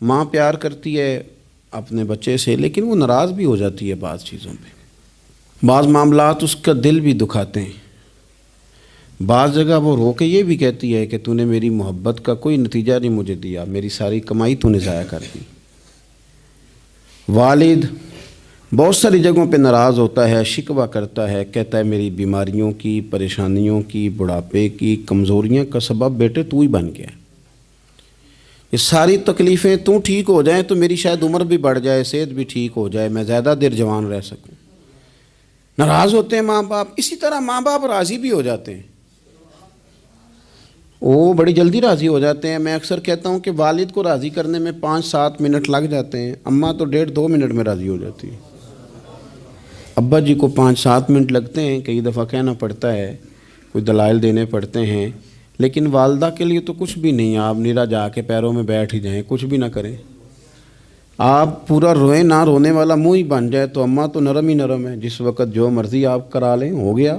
ماں پیار کرتی ہے اپنے بچے سے، لیکن وہ ناراض بھی ہو جاتی ہے بعض چیزوں پہ۔ بعض معاملات اس کا دل بھی دکھاتے ہیں، بعض جگہ وہ رو کے یہ بھی کہتی ہے کہ تو نے میری محبت کا کوئی نتیجہ نہیں مجھے دیا، میری ساری کمائی تو نے ضائع کر دی۔ والد بہت ساری جگہوں پہ ناراض ہوتا ہے، شکوہ کرتا ہے، کہتا ہے میری بیماریوں کی، پریشانیوں کی، بڑھاپے کی، کمزوریاں کا سبب بیٹے تو ہی بن گیا۔ یہ ساری تکلیفیں تو ٹھیک ہو جائیں تو میری شاید عمر بھی بڑھ جائے، صحت بھی ٹھیک ہو جائے، میں زیادہ دیر جوان رہ سکوں۔ ناراض ہوتے ہیں ماں باپ۔ اسی طرح ماں باپ راضی بھی ہو جاتے ہیں، وہ بڑی جلدی راضی ہو جاتے ہیں۔ میں اکثر کہتا ہوں کہ والد کو راضی کرنے میں 5-7 منٹ لگ جاتے ہیں، اماں تو 1.5-2 منٹ میں راضی ہو جاتی ہے۔ ابا جی کو 5-7 منٹ لگتے ہیں، کئی دفعہ کہنا پڑتا ہے، کوئی دلائل دینے پڑتے ہیں، لیکن والدہ کے لیے تو کچھ بھی نہیں۔ آپ نیرا جا کے پیروں میں بیٹھ ہی جائیں، کچھ بھی نہ کریں، آپ پورا روئیں نہ، رونے والا منہ ہی بن جائے تو اماں تو نرم ہی نرم ہے، جس وقت جو مرضی آپ کرا لیں، ہو گیا۔